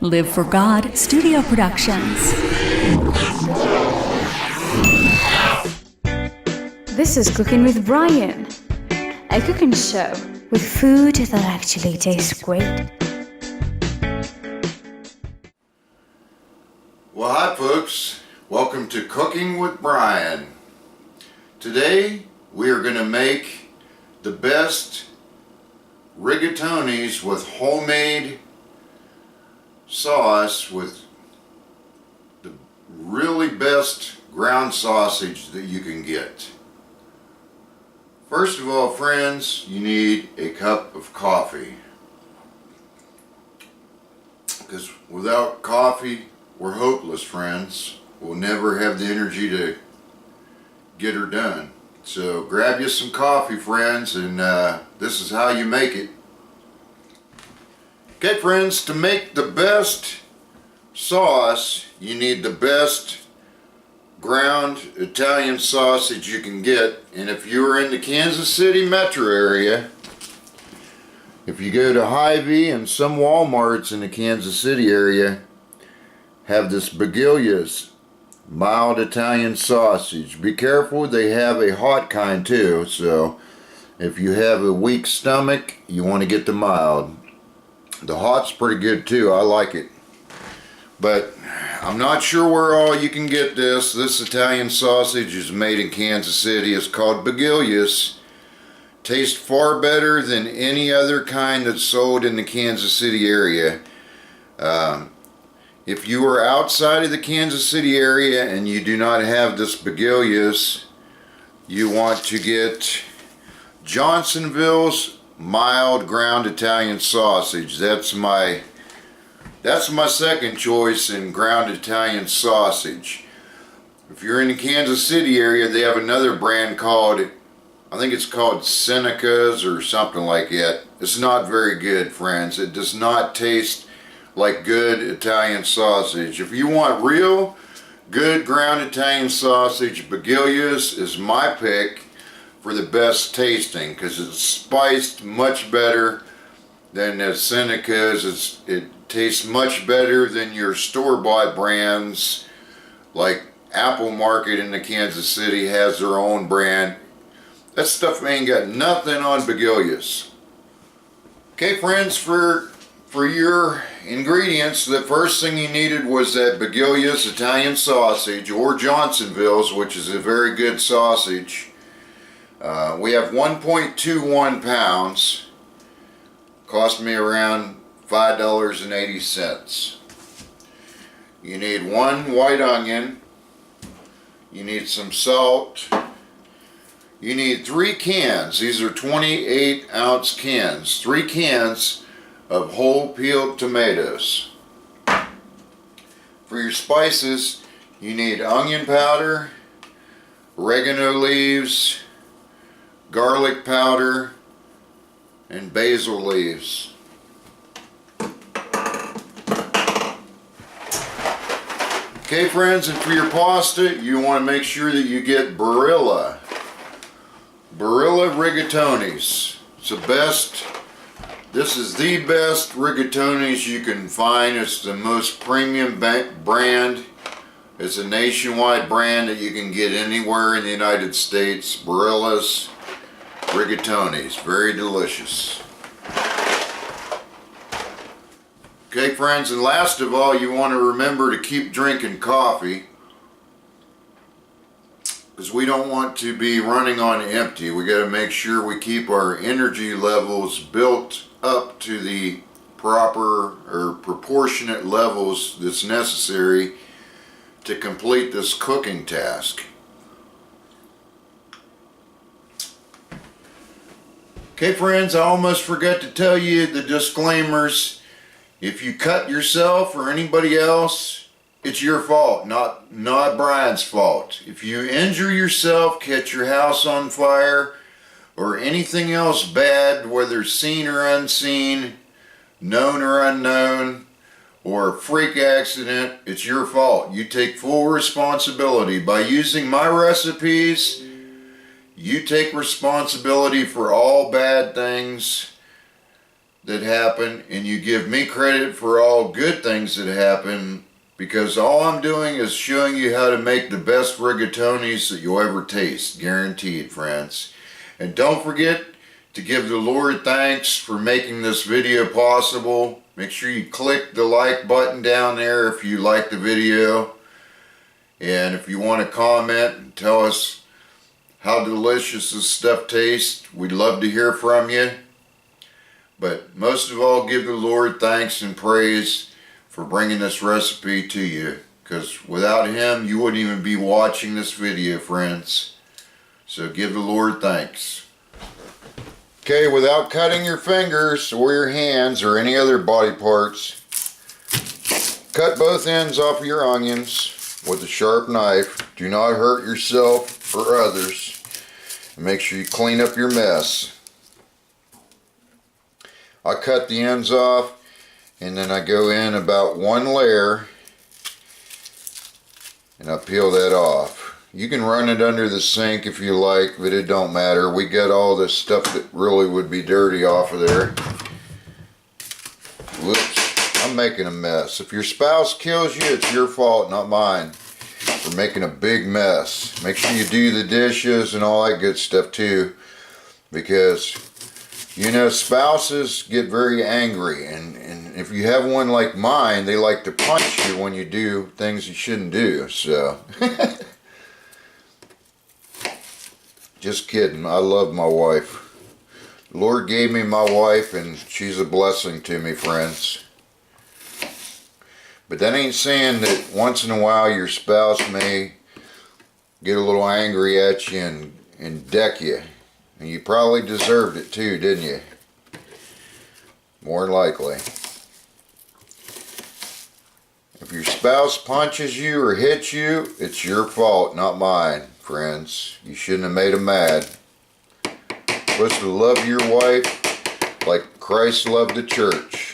Live for God Studio Productions. This is Cooking with Brian, a cooking show with food that actually tastes great. Well, hi folks. Welcome to Cooking with Brian. Today we are going to make the best rigatonis with homemade sauce with the really best ground sausage that you can get. First of all, friends, you need a cup of coffee, because without coffee we're hopeless, friends. We'll never have the energy to get her done. So grab you some coffee, friends, and this is how you make it. Okay, friends, to make the best sauce, you need the best ground Italian sausage you can get. And if you're in the Kansas City metro area, if you go to Hy-Vee and some Walmarts in the Kansas City area, have this Begiglia's mild Italian sausage. Be careful, they have a hot kind too, so if you have a weak stomach, you want to get the mild. The hot's pretty good too, I like it. But I'm not sure where all you can get this. This Italian sausage is made in Kansas City. It's called Begiglia's. Tastes far better than any other kind that's sold in the Kansas City area. If you are outside of the Kansas City area and you do not have this Begiglia's, you want to get Johnsonville's mild ground Italian sausage. That's my second choice in ground Italian sausage. If you're in the Kansas City area, they have another brand called, I think it's called Seneca's or something like that. It's not very good, friends. It does not taste like good Italian sausage. If you want real good ground Italian sausage, Begiglia's is my pick for the best tasting, because it's spiced much better than the Seneca's. It tastes much better than your store-bought brands, like Apple Market in the Kansas City has their own brand. That stuff ain't got nothing on Begiglia's. Okay, friends, for your ingredients, the first thing you needed was that Begiglia's Italian sausage, or Johnsonville's, which is a very good sausage. We have 1.21 pounds. Cost me around $5.80. You need one white onion. You need some salt. You need 3 cans. These are 28-ounce cans. 3 cans of whole peeled tomatoes. For your spices, you need onion powder, oregano leaves, garlic powder, and basil leaves. Okay, friends, and for your pasta, you want to make sure that you get Barilla Rigatonis. It's the best. This is the best Rigatonis you can find. It's the most premium brand. It's a nationwide brand that you can get anywhere in the United States. Barilla's Rigatonis. Very delicious. Okay, friends, and last of all, you want to remember to keep drinking coffee, because we don't want to be running on empty. We got to make sure we keep our energy levels built up to the proper or proportionate levels that's necessary to complete this cooking task. Okay, friends, I almost forgot to tell you the disclaimers. If you cut yourself or anybody else, it's your fault, not Brian's fault. If you injure yourself, catch your house on fire, or anything else bad, whether seen or unseen, known or unknown, or a freak accident, it's your fault. You take full responsibility. By using my recipes, you take responsibility for all bad things that happen, and you give me credit for all good things that happen, because all I'm doing is showing you how to make the best rigatonis that you'll ever taste. Guaranteed, friends. And don't forget to give the Lord thanks for making this video possible. Make sure you click the like button down there if you like the video. And if you want to comment and tell us how delicious this stuff tastes, we'd love to hear from you. But most of all, give the Lord thanks and praise for bringing this recipe to you, because without Him you wouldn't even be watching this video, friends. So give the Lord thanks. Okay, without cutting your fingers or your hands or any other body parts, cut both ends off of your onions with a sharp knife. Do not hurt yourself or others. And make sure you clean up your mess. I cut the ends off, and then I go in about one layer and I peel that off. You can run it under the sink if you like, but it don't matter. We got all this stuff that really would be dirty off of there. Whoops, I'm making a mess. If your spouse kills you, it's your fault, not mine, for making a big mess. Make sure you do the dishes and all that good stuff too, because you know, spouses get very angry, and if you have one like mine, they like to punch you when you do things you shouldn't do, so. Just kidding, I love my wife. The Lord gave me my wife, and she's a blessing to me, friends. But that ain't saying that once in a while your spouse may get a little angry at you and deck you. And you probably deserved it too, didn't you? More than likely. If your spouse punches you or hits you, it's your fault, not mine, friends. You shouldn't have made them mad. You're supposed to love your wife like Christ loved the church.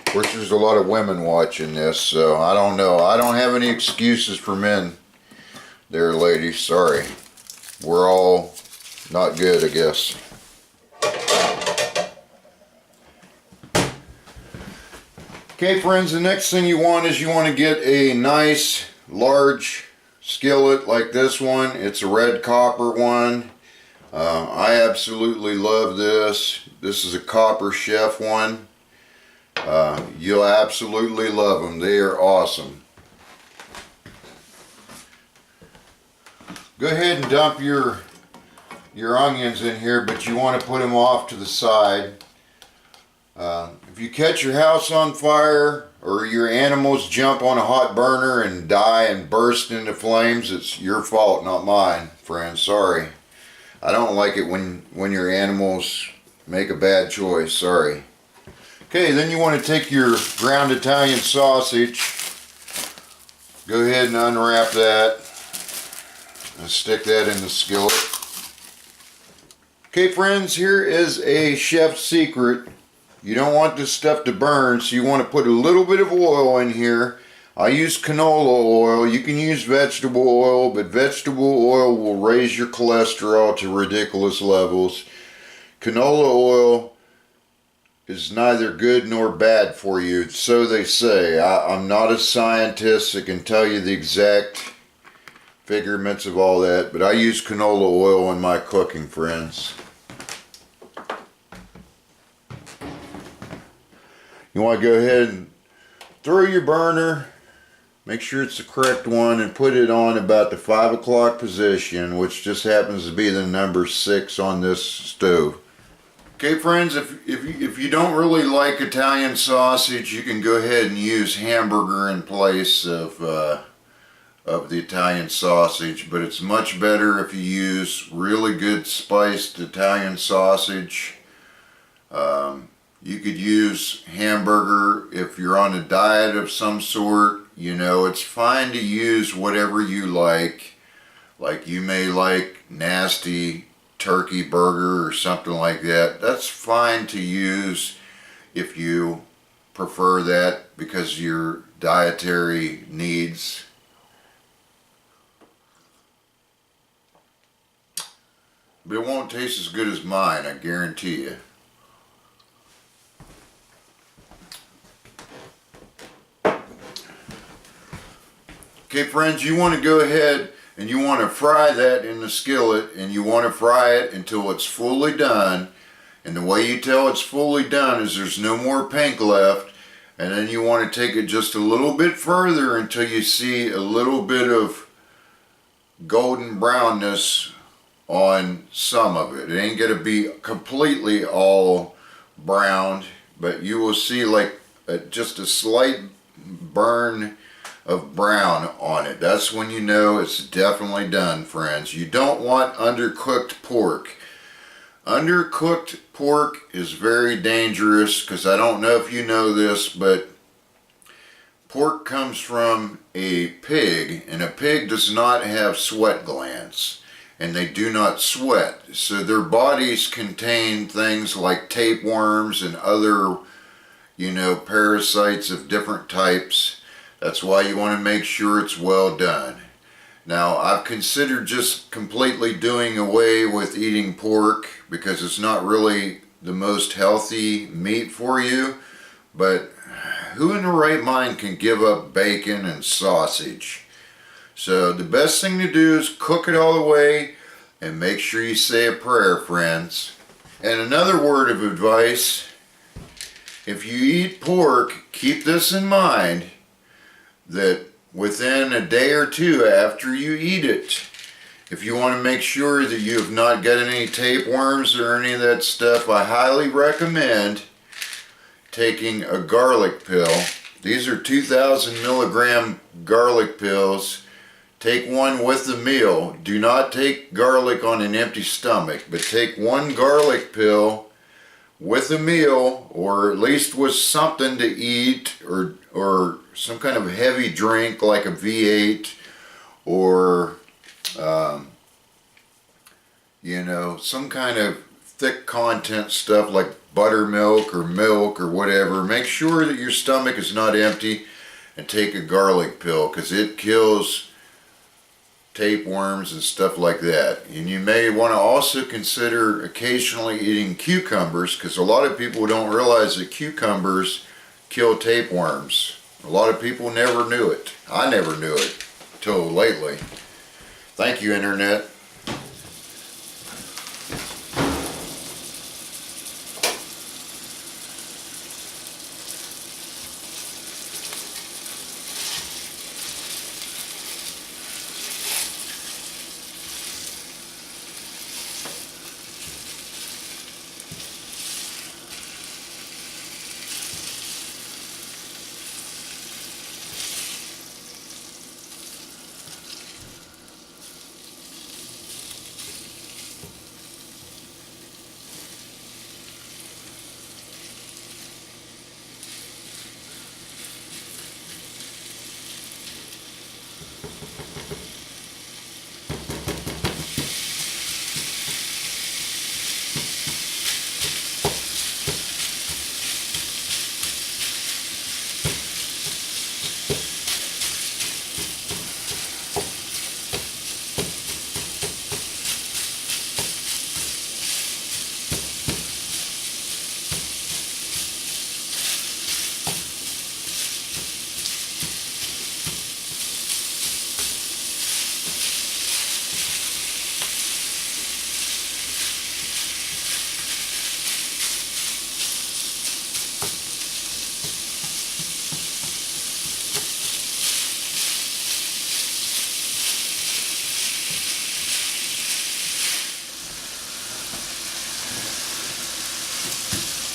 Of course, there's a lot of women watching this, so I don't know. I don't have any excuses for men there, ladies. Sorry. We're all not good, I guess. Okay, friends, the next thing you want is you want to get a nice, large skillet like this one. It's a red copper one. I absolutely love this. This is a Copper Chef one. You'll absolutely love them. They are awesome. Go ahead and dump your onions in here, but you want to put them off to the side. If you catch your house on fire or your animals jump on a hot burner and die and burst into flames, it's your fault, not mine, friends. Sorry. I don't like it when your animals make a bad choice. Sorry. Okay, then you want to take your ground Italian sausage, go ahead and unwrap that and stick that in the skillet. Okay, friends, here is a chef's secret. You don't want this stuff to burn, so you want to put a little bit of oil in here. I use canola oil. You can use vegetable oil, but vegetable oil will raise your cholesterol to ridiculous levels. Canola oil is neither good nor bad for you, so they say. I'm not a scientist that can tell you the exact figurements of all that, but I use canola oil in my cooking, friends. You want to go ahead and throw your burner, make sure it's the correct one, and put it on about the 5 o'clock position, which just happens to be the number 6 on this stove. Okay, friends, if you don't really like Italian sausage, you can go ahead and use hamburger in place of the Italian sausage, but it's much better if you use really good spiced Italian sausage. You could use hamburger if you're on a diet of some sort. You know, it's fine to use whatever you like. Like you may like nasty turkey burger or something like that. That's fine to use if you prefer that because of your dietary needs. but it won't taste as good as mine, I guarantee you. Okay friends, you want to go ahead and you want to fry that in the skillet, and you want to fry it until it's fully done. And the way you tell it's fully done is there's no more pink left, and then you want to take it just a little bit further until you see a little bit of golden brownness on some of it. It ain't going to be completely all browned, but you will see like just a slight burn of brown on it. That's when you know it's definitely done, friends. You don't want undercooked pork. Undercooked pork is very dangerous, because I don't know if you know this, but pork comes from a pig, and a pig does not have sweat glands, and they do not sweat. So their bodies contain things like tapeworms and other, parasites of different types. That's why you want to make sure it's well done. Now, I've considered just completely doing away with eating pork because it's not really the most healthy meat for you, but who in their right mind can give up bacon and sausage? So the best thing to do is cook it all the way and make sure you say a prayer, friends. And another word of advice, if you eat pork, keep this in mind, that within a day or two after you eat it, if you want to make sure that you have not got any tapeworms or any of that stuff, I highly recommend taking a garlic pill. These are 2,000 milligram garlic pills. Take one with the meal. Do not take garlic on an empty stomach, but take one garlic pill with a meal, or at least with something to eat, or some kind of heavy drink like a V8, or some kind of thick content stuff like buttermilk or milk or whatever. Make sure that your stomach is not empty, and take a garlic pill, because it kills tapeworms and stuff like that. And you may want to also consider occasionally eating cucumbers, because a lot of people don't realize that cucumbers kill tapeworms. A lot of people never knew it. I never knew it till lately. Thank you, Internet.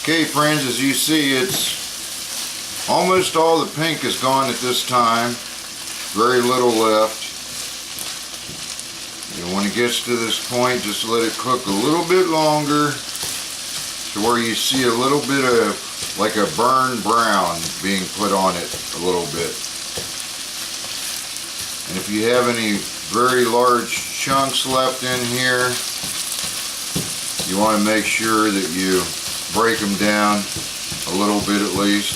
Okay friends, as you see, it's almost all the pink is gone at this time. Very little left. And when it gets to this point, just let it cook a little bit longer to where you see a little bit of like a burned brown being put on it a little bit. And if you have any very large chunks left in here, you want to make sure that you break them down a little bit at least.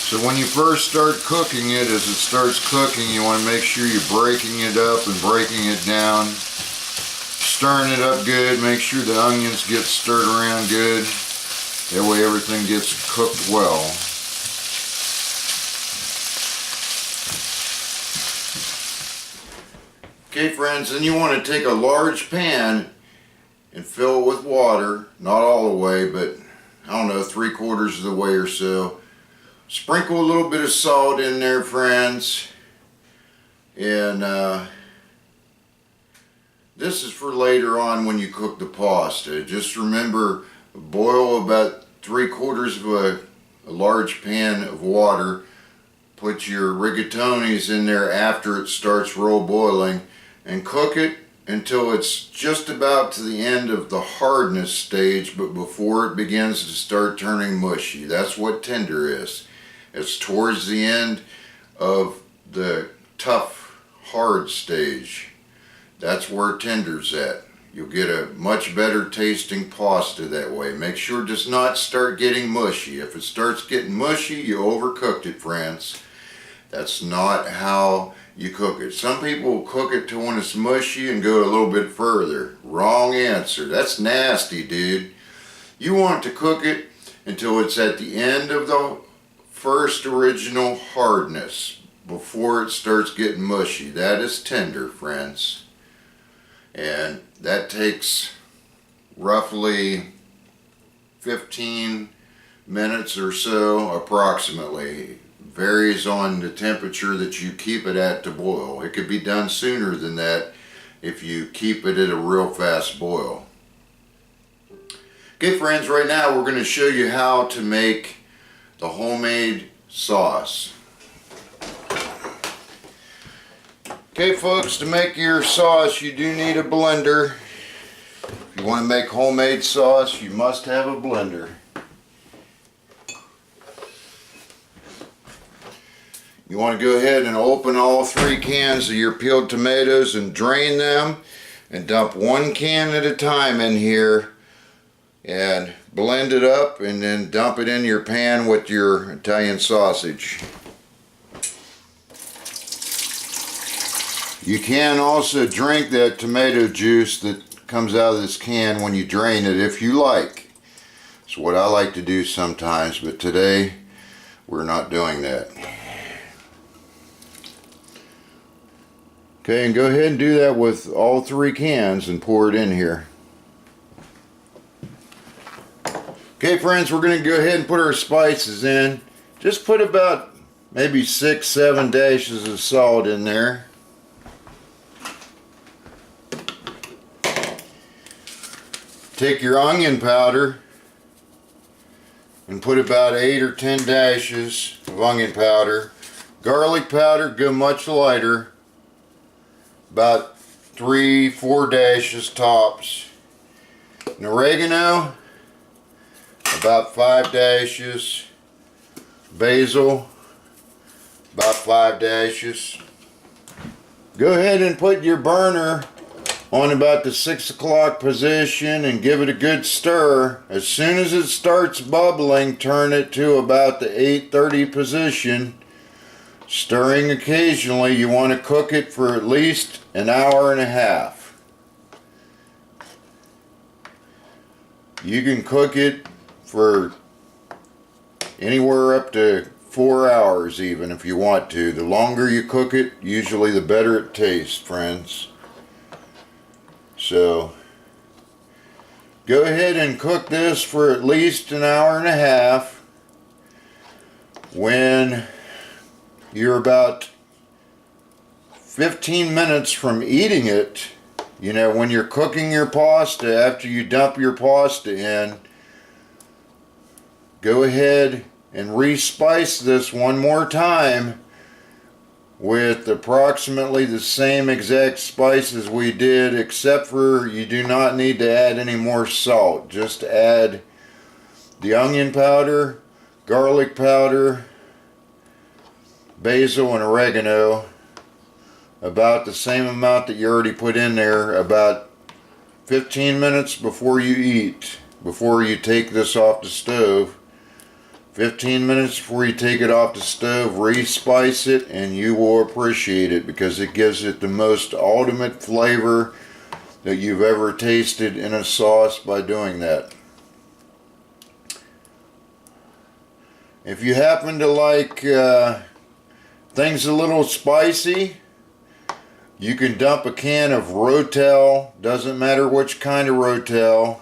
So when you first start cooking it, as it starts cooking, you want to make sure you're breaking it up and breaking it down. Stirring it up good, make sure the onions get stirred around good. That way everything gets cooked well. Okay friends, then you want to take a large pan and fill it with water. Not all the way, but I don't know, 3/4 of the way or so. Sprinkle a little bit of salt in there, friends. And this is for later on when you cook the pasta. Just remember, boil about 3/4 of a large pan of water. Put your rigatonis in there after it starts roll boiling and cook it until it's just about to the end of the hardness stage, but before it begins to start turning mushy. That's what tender is. It's towards the end of the tough, hard stage. That's where tender's at. You'll get a much better tasting pasta that way. Make sure it does not start getting mushy. If it starts getting mushy, you overcooked it, friends. That's not how you cook it. Some people cook it to when it's mushy and go a little bit further. Wrong answer. That's nasty, dude. You want to cook it until it's at the end of the first original hardness before it starts getting mushy. That is tender, friends. And that takes roughly 15 minutes or so approximately. Varies on the temperature that you keep it at to boil. It could be done sooner than that if you keep it at a real fast boil. Okay friends, right now we're going to show you how to make the homemade sauce. Okay folks, to make your sauce you do need a blender. If you want to make homemade sauce, you must have a blender. You want to go ahead and open all 3 cans of your peeled tomatoes and drain them and dump 1 can at a time in here and blend it up, and then dump it in your pan with your Italian sausage. You can also drink that tomato juice that comes out of this can when you drain it if you like. It's what I like to do sometimes, but today we're not doing that. Okay, and go ahead and do that with all 3 cans and pour it in here. Okay friends, we're going to go ahead and put our spices in. Just put about maybe 6-7 dashes of salt in there. Take your onion powder and put about 8 or 10 dashes of onion powder. Garlic powder, go much lighter. About 3-4 dashes tops. And oregano, about 5 dashes. Basil, about 5 dashes. Go ahead and put your burner on about the 6 o'clock position and give it a good stir. As soon as it starts bubbling, turn it to about the 8:30 position. Stirring occasionally. You want to cook it for at least an hour and a half. You can cook it for anywhere up to 4 hours even if you want to. The longer you cook it, usually the better it tastes, friends. So go ahead and cook this for at least an hour and a half. When you're about 15 minutes from eating it, you know, when you're cooking your pasta, after you dump your pasta in, go ahead and respice this one more time with approximately the same exact spices we did, except for you do not need to add any more salt. Just add the onion powder, garlic powder, basil and oregano, about the same amount that you already put in there, about 15 minutes before you eat, before you take this off the stove. 15 minutes before you take it off the stove, re-spice it, and you will appreciate it because it gives it the most ultimate flavor that you've ever tasted in a sauce by doing that. If you happen to like things a little spicy, you can dump a can of Rotel, doesn't matter which kind of Rotel,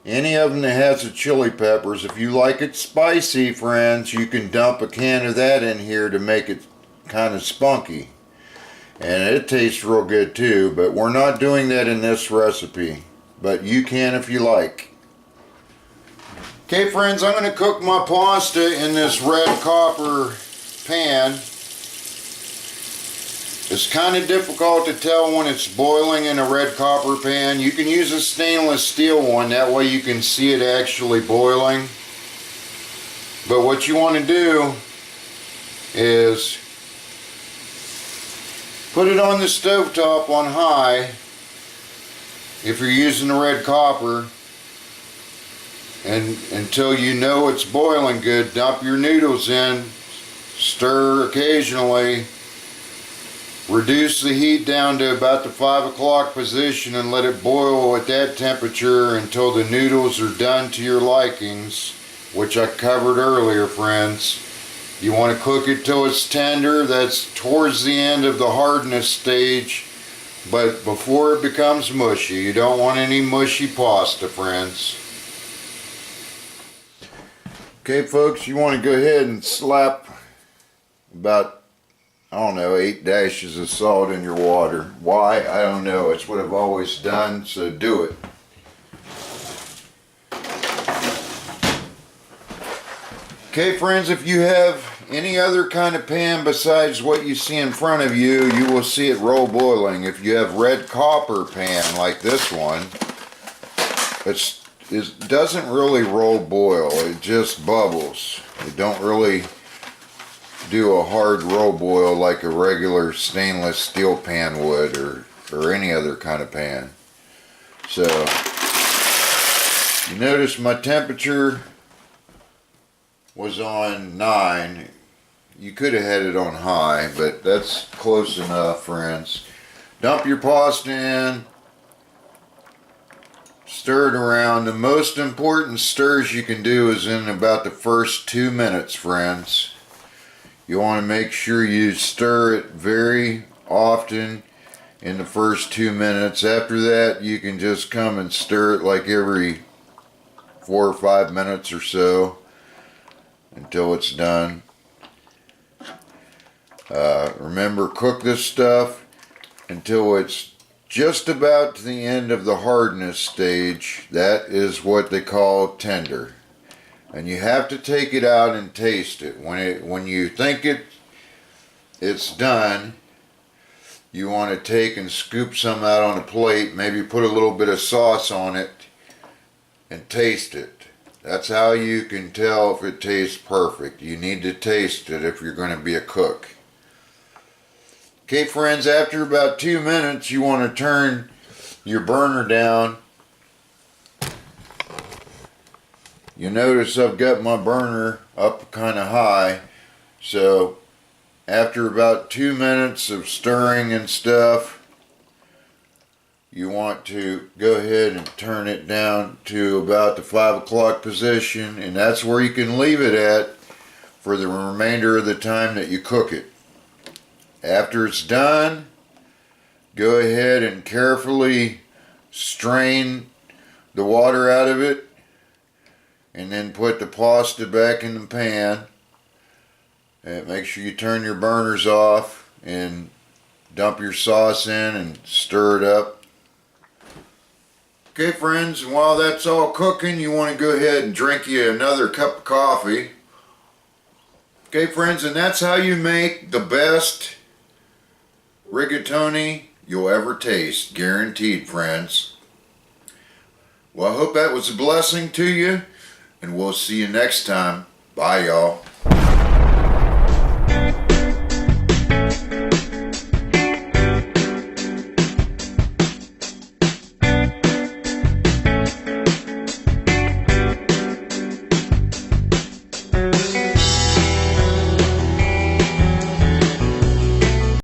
any of them that has the chili peppers. If you like it spicy, friends, you can dump a can of that in here to make it kind of spunky. And it tastes real good too, but we're not doing that in this recipe. But you can if you like. Okay friends, I'm going to cook my pasta in this red copper pan. It's kind of difficult to tell when it's boiling in a red copper pan. You can use a stainless steel one, that way you can see it actually boiling. But what you want to do is put it on the stovetop on high if you're using the red copper, and until you know it's boiling good, dump your noodles in, stir occasionally, reduce the heat down to about the 5 o'clock position and let it boil at that temperature until the noodles are done to your likings, which I covered earlier, friends. You want to cook it till it's tender. That's towards the end of the hardness stage, but before it becomes mushy. You don't want any mushy pasta, friends. Okay folks, you want to go ahead and slap about, I don't know, 8 dashes of salt in your water. Why? I don't know. It's what I've always done, so do it. Okay friends, if you have any other kind of pan besides what you see in front of you, you will see it roll boiling. If you have red copper pan like this one, it doesn't really roll boil, it just bubbles. It don't really do a hard roll boil like a regular stainless steel pan would, or any other kind of pan. So you notice my temperature was on 9. You could have had it on high, but that's close enough, friends. Dump your pasta in, stir it around. The most important stirs you can do is in about the first 2 minutes, friends. You want to make sure you stir it very often in the first 2 minutes. After that, you can just come and stir it like every 4 or 5 minutes or so until it's done. Remember, cook this stuff until it's just about to the end of the hardness stage. That is what they call tender. And you have to take it out and taste it. When you think it's done, you want to take and scoop some out on a plate, maybe put a little bit of sauce on it and taste it. That's how you can tell if it tastes perfect. You need to taste it if you're going to be a cook. Okay friends, after about 2 minutes you want to turn your burner down. You notice I've got my burner up kind of high, so after about 2 minutes of stirring and stuff, you want to go ahead and turn it down to about the 5 o'clock position, and that's where you can leave it at for the remainder of the time that you cook it. After it's done, go ahead and carefully strain the water out of it, and then put the pasta back in the pan. And make sure you turn your burners off and dump your sauce in and stir it up. Okay friends, while that's all cooking, you want to go ahead and drink you another cup of coffee. Okay friends, and that's how you make the best rigatoni you'll ever taste. Guaranteed, friends. Well, I hope that was a blessing to you, and we'll see you next time. Bye, y'all.